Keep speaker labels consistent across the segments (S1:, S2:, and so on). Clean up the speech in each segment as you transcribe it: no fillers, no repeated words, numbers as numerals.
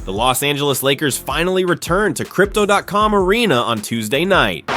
S1: The Los Angeles Lakers finally returned to Crypto.com Arena on Tuesday night,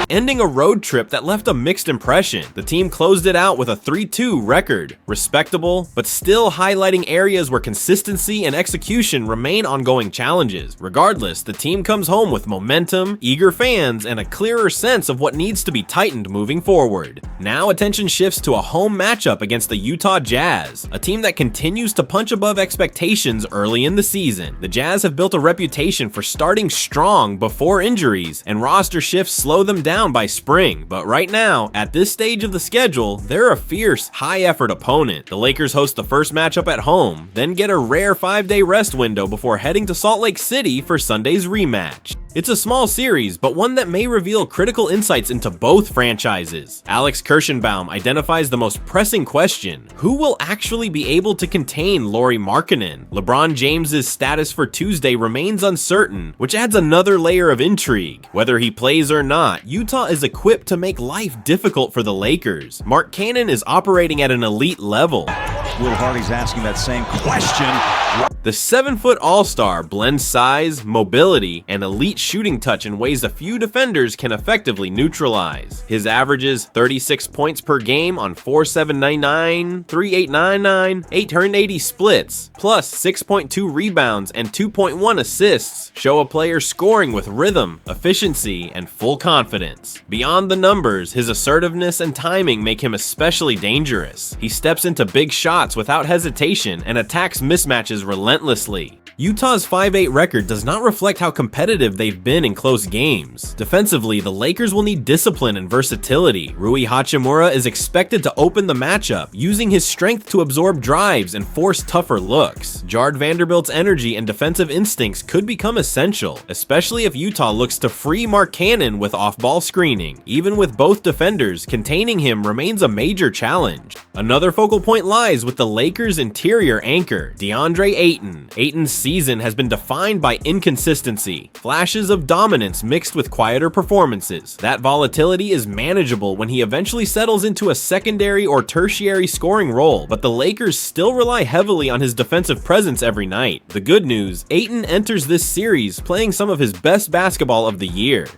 S1: ending a road trip that left a mixed impression. The team closed it out with a 3-2 record. Respectable, but still highlighting areas where consistency and execution remain ongoing challenges. Regardless, the team comes home with momentum, eager fans, and a clearer sense of what needs to be tightened moving forward. Now attention shifts to a home matchup against the Utah Jazz, a team that continues to punch above expectations early in the season. The Jazz have built a reputation for starting strong before injuries, and roster shifts slow them down by spring, but right now, at this stage of the schedule, they're a fierce, high-effort opponent. The Lakers host the first matchup at home, then get a rare 5-day rest window before heading to Salt Lake City for Sunday's rematch. It's a small series, but one that may reveal critical insights into both franchises. Alex Kirschenbaum identifies the most pressing question: who will actually be able to contain Lauri Markkanen? LeBron James' status for Tuesday remains uncertain, which adds another layer of intrigue. Whether he plays or not, Utah is equipped to make life difficult for the Lakers. Markkanen is operating at an elite level.
S2: Will Hardy's asking that same question.
S1: The 7-foot all-star blends size, mobility, and elite shooting touch in ways a few defenders can effectively neutralize. His averages 36 points per game on 4.799, 3.899, 880 splits, plus 6.2 rebounds and 2.1 assists show a player scoring with rhythm, efficiency, and full confidence. Beyond the numbers, his assertiveness and timing make him especially dangerous. He steps into big shots without hesitation and attacks mismatches relentlessly. Utah's 5-8 record does not reflect how competitive they've been in close games. Defensively, the Lakers will need discipline and versatility. Rui Hachimura is expected to open the matchup, using his strength to absorb drives and force tougher looks. Jared Vanderbilt's energy and defensive instincts could become essential, especially if Utah looks to free Markkanen with off-ball screening. Even with both defenders, containing him remains a major challenge. Another focal point lies with the Lakers' interior anchor, DeAndre Ayton. Ayton's season has been defined by inconsistency, flashes of dominance mixed with quieter performances. That volatility is manageable when he eventually settles into a secondary or tertiary scoring role, but the Lakers still rely heavily on his defensive presence every night. The good news, Ayton enters this series playing some of his best basketball of the year.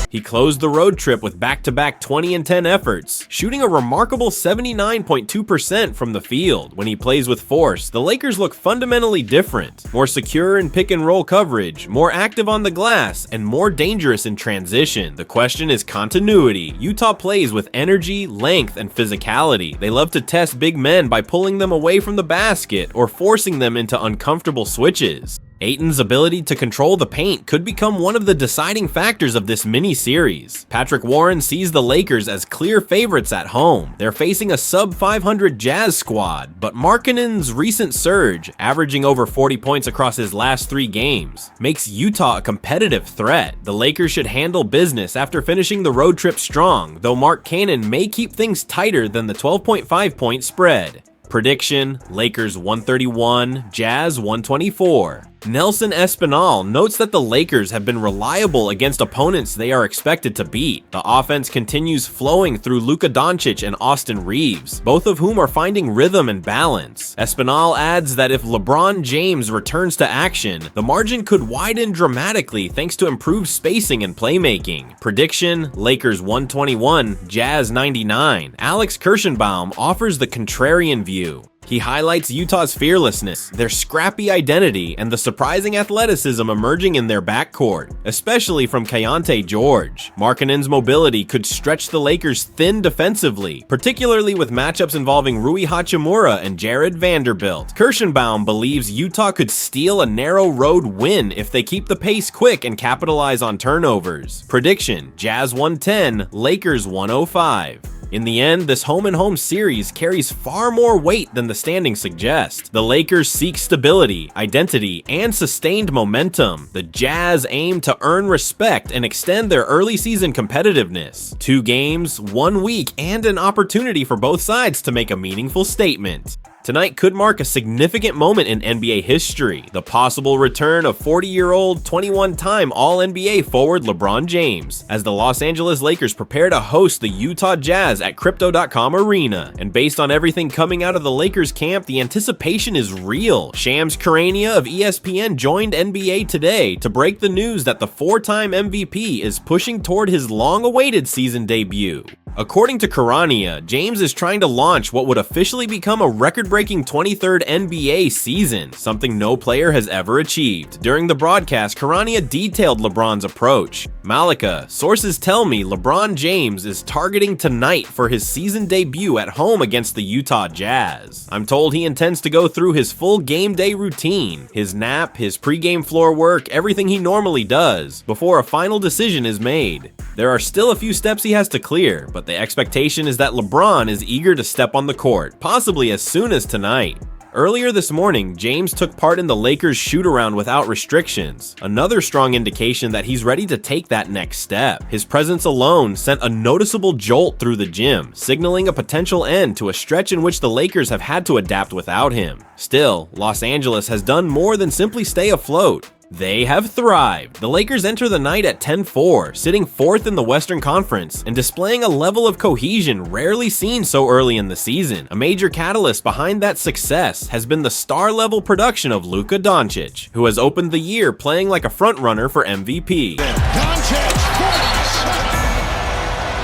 S1: He closed the road trip with back-to-back 20 and 10 efforts, shooting a remarkable 79.2% from the field. When he plays with force, the Lakers look fundamentally different, more secure in pick-and-roll coverage, more active on the glass, and more dangerous in transition. The question is continuity. Utah plays with energy, length, and physicality. They love to test big men by pulling them away from the basket or forcing them into uncomfortable switches. Ayton's ability to control the paint could become one of the deciding factors of this mini-series. Patrick Warren sees the Lakers as clear favorites at home. They're facing a sub-500 Jazz squad, but Markkanen's recent surge, averaging over 40 points across his last 3 games, makes Utah a competitive threat. The Lakers should handle business after finishing the road trip strong, though Markkanen may keep things tighter than the 12.5-point spread. Prediction: Lakers 131, Jazz 124. Nelson Espinal notes that the Lakers have been reliable against opponents they are expected to beat. The offense continues flowing through Luka Doncic and Austin Reeves, both of whom are finding rhythm and balance. Espinal adds that if LeBron James returns to action, the margin could widen dramatically thanks to improved spacing and playmaking. Prediction: Lakers 121, Jazz 99. Alex Kirschenbaum offers the contrarian view. He highlights Utah's fearlessness, their scrappy identity, and the surprising athleticism emerging in their backcourt, especially from Keyonte George. Markkanen's mobility could stretch the Lakers thin defensively, particularly with matchups involving Rui Hachimura and Jared Vanderbilt. Kirschenbaum believes Utah could steal a narrow road win if they keep the pace quick and capitalize on turnovers. Prediction: Jazz 110, Lakers 105. In the end, this home-and-home series carries far more weight than the standings suggest. The Lakers seek stability, identity, and sustained momentum. The Jazz aim to earn respect and extend their early season competitiveness. 2 games, 1 week, and an opportunity for both sides to make a meaningful statement. Tonight could mark a significant moment in NBA history, the possible return of 40-year-old, 21-time All-NBA forward LeBron James, as the Los Angeles Lakers prepare to host the Utah Jazz at Crypto.com Arena. And based on everything coming out of the Lakers camp, the anticipation is real. Shams Charania of ESPN joined NBA Today to break the news that the 4-time MVP is pushing toward his long-awaited season debut. According to Charania, James is trying to launch what would officially become a record-breaking 23rd NBA season, something no player has ever achieved. During the broadcast, Charania detailed LeBron's approach. Malika, sources tell me LeBron James is targeting tonight for his season debut at home against the Utah Jazz. I'm told he intends to go through his full game day routine, his nap, his pregame floor work, everything he normally does, before a final decision is made. There are still a few steps he has to clear, but the expectation is that LeBron is eager to step on the court, possibly as soon as tonight. Earlier this morning, James took part in the Lakers' shoot-around without restrictions, another strong indication that he's ready to take that next step. His presence alone sent a noticeable jolt through the gym, signaling a potential end to a stretch in which the Lakers have had to adapt without him. Still, Los Angeles has done more than simply stay afloat. They have thrived. The Lakers enter the night at 10-4, sitting 4th in the Western Conference and displaying a level of cohesion rarely seen so early in the season. A major catalyst behind that success has been the star-level production of Luka Doncic, who has opened the year playing like a frontrunner for MVP.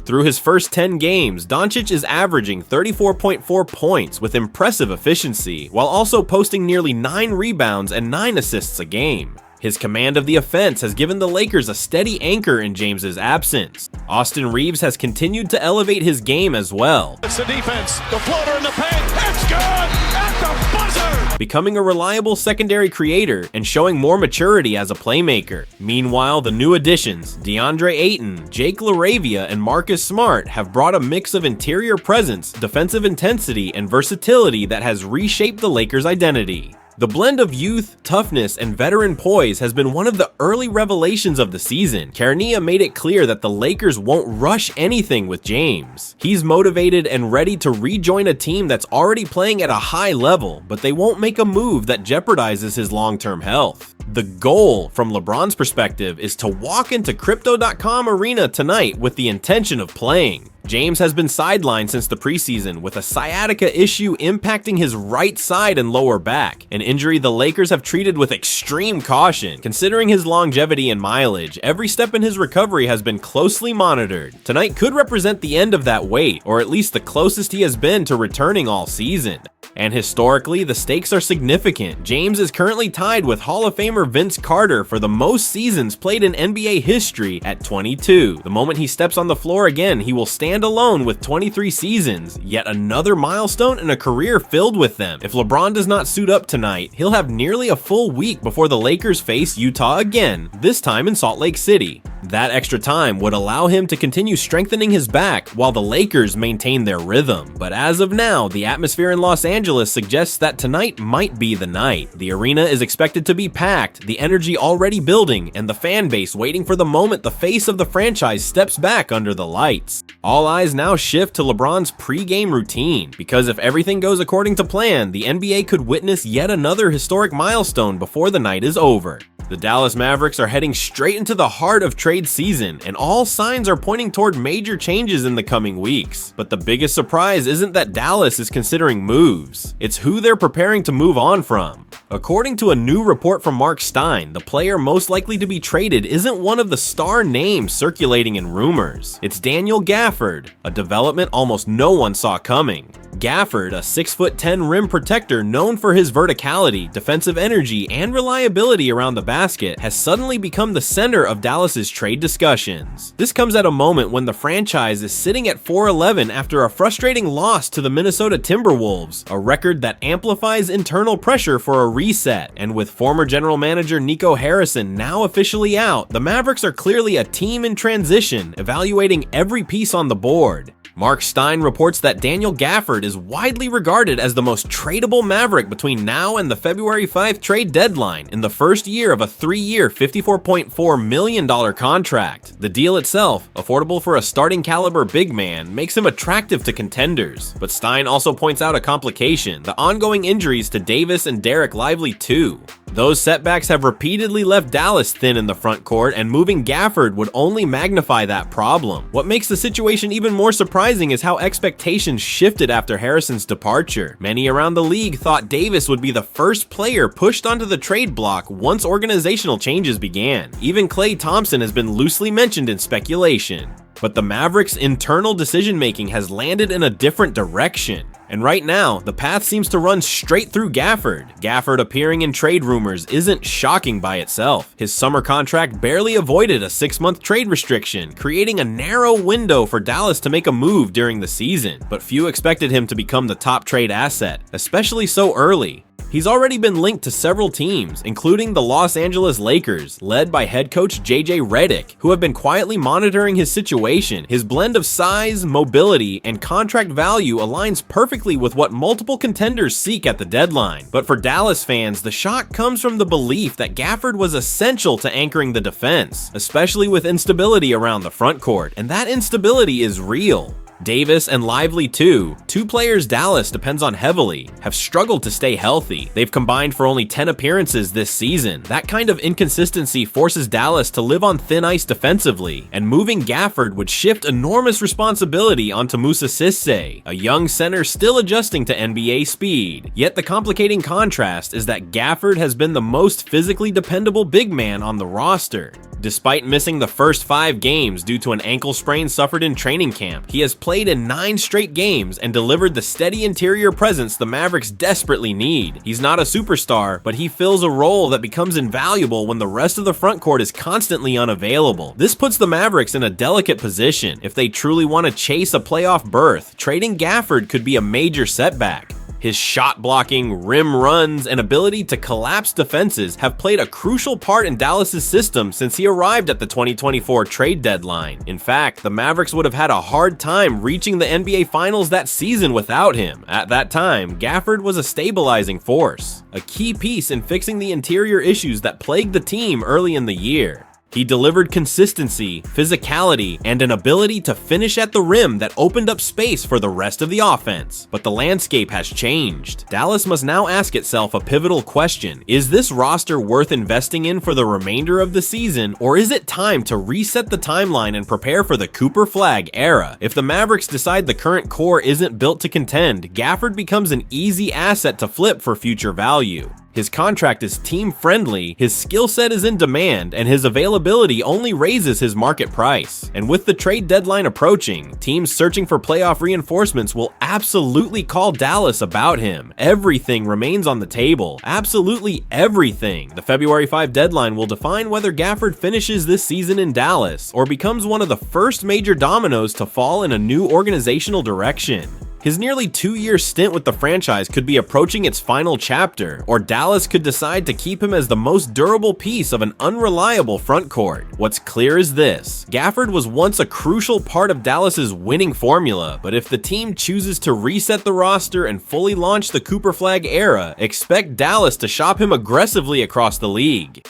S1: Through his first 10 games, Doncic is averaging 34.4 points with impressive efficiency, while also posting nearly 9 rebounds and 9 assists a game. His command of the offense has given the Lakers a steady anchor in James's absence. Austin Reeves has continued to elevate his game as well.
S3: It's the defense, the floater in the paint, it's good at the buzzer!
S1: Becoming a reliable secondary creator and showing more maturity as a playmaker. Meanwhile, the new additions, DeAndre Ayton, Jake LaRavia, and Marcus Smart have brought a mix of interior presence, defensive intensity, and versatility that has reshaped the Lakers' identity. The blend of youth, toughness, and veteran poise has been one of the early revelations of the season. Charania made it clear that the Lakers won't rush anything with James. He's motivated and ready to rejoin a team that's already playing at a high level, but they won't make a move that jeopardizes his long-term health. The goal, from LeBron's perspective, is to walk into Crypto.com Arena tonight with the intention of playing. James has been sidelined since the preseason with a sciatica issue impacting his right side and lower back, an injury the Lakers have treated with extreme caution. Considering his longevity and mileage, every step in his recovery has been closely monitored. Tonight could represent the end of that wait, or at least the closest he has been to returning all season. And historically, the stakes are significant. James is currently tied with Hall of Famer Vince Carter for the most seasons played in NBA history at 22. The moment he steps on the floor again, he will stand alone with 23 seasons, yet another milestone in a career filled with them. If LeBron does not suit up tonight, he'll have nearly a full week before the Lakers face Utah again, this time in Salt Lake City. That extra time would allow him to continue strengthening his back while the Lakers maintain their rhythm. But as of now, the atmosphere in Los Angeles suggests that tonight might be the night. The arena is expected to be packed, the energy already building, and the fan base waiting for the moment the face of the franchise steps back under the lights. All eyes now shift to LeBron's pre-game routine, because if everything goes according to plan, the NBA could witness yet another historic milestone before the night is over. The Dallas Mavericks are heading straight into the heart of trade season, and all signs are pointing toward major changes in the coming weeks. But the biggest surprise isn't that Dallas is considering moves, it's who they're preparing to move on from. According to a new report from Mark Stein, the player most likely to be traded isn't one of the star names circulating in rumors. It's Daniel Gafford, a development almost no one saw coming. Gafford, a 6'10" rim protector known for his verticality, defensive energy, and reliability around the basket, has suddenly become the center of Dallas's trade discussions. This comes at a moment when the franchise is sitting at 4-11 after a frustrating loss to the Minnesota Timberwolves, a record that amplifies internal pressure for a reset. And with former general manager Nico Harrison now officially out, the Mavericks are clearly a team in transition, evaluating every piece on the board. Mark Stein reports that Daniel Gafford is widely regarded as the most tradable Maverick between now and the February 5th trade deadline in the first year of a 3-year $54.4 million contract. The deal itself, affordable for a starting caliber big man, makes him attractive to contenders. But Stein also points out a complication: the ongoing injuries to Davis and Derek Lively too. Those setbacks have repeatedly left Dallas thin in the front court, and moving Gafford would only magnify that problem. What makes the situation even more surprising is how expectations shifted after Harrison's departure. Many around the league thought Davis would be the first player pushed onto the trade block once organizational changes began. Even Klay Thompson has been loosely mentioned in speculation. But the Mavericks' internal decision-making has landed in a different direction. And right now, the path seems to run straight through Gafford. Gafford appearing in trade rumors isn't shocking by itself. His summer contract barely avoided a 6-month trade restriction, creating a narrow window for Dallas to make a move during the season. But few expected him to become the top trade asset, especially so early. He's already been linked to several teams, including the Los Angeles Lakers, led by head coach JJ Redick, who have been quietly monitoring his situation. His blend of size, mobility, and contract value aligns perfectly with what multiple contenders seek at the deadline. But for Dallas fans, the shock comes from the belief that Gafford was essential to anchoring the defense, especially with instability around the front court, and that instability is real. Davis and Lively too, two players Dallas depends on heavily, have struggled to stay healthy. They've combined for only 10 appearances this season. That kind of inconsistency forces Dallas to live on thin ice defensively, and moving Gafford would shift enormous responsibility onto Moussa Cisse, a young center still adjusting to NBA speed. Yet the complicating contrast is that Gafford has been the most physically dependable big man on the roster. Despite missing the first 5 games due to an ankle sprain suffered in training camp, he has played in 9 straight games and delivered the steady interior presence the Mavericks desperately need. He's not a superstar, but he fills a role that becomes invaluable when the rest of the front court is constantly unavailable. This puts the Mavericks in a delicate position. If they truly want to chase a playoff berth, trading Gafford could be a major setback. His shot blocking, rim runs, and ability to collapse defenses have played a crucial part in Dallas's system since he arrived at the 2024 trade deadline. In fact, the Mavericks would have had a hard time reaching the NBA Finals that season without him. At that time, Gafford was a stabilizing force, a key piece in fixing the interior issues that plagued the team early in the year. He delivered consistency, physicality, and an ability to finish at the rim that opened up space for the rest of the offense. But the landscape has changed. Dallas must now ask itself a pivotal question: is this roster worth investing in for the remainder of the season, or is it time to reset the timeline and prepare for the Cooper Flag era? If the Mavericks decide the current core isn't built to contend, Gafford becomes an easy asset to flip for future value. His contract is team-friendly, his skill set is in demand, and his availability only raises his market price. And with the trade deadline approaching, teams searching for playoff reinforcements will absolutely call Dallas about him. Everything remains on the table. Absolutely everything. The February 5 deadline will define whether Gafford finishes this season in Dallas or becomes one of the first major dominoes to fall in a new organizational direction. His nearly 2-year stint with the franchise could be approaching its final chapter, or Dallas could decide to keep him as the most durable piece of an unreliable front court. What's clear is this: Gafford was once a crucial part of Dallas's winning formula, but if the team chooses to reset the roster and fully launch the Cooper Flag era, expect Dallas to shop him aggressively across the league.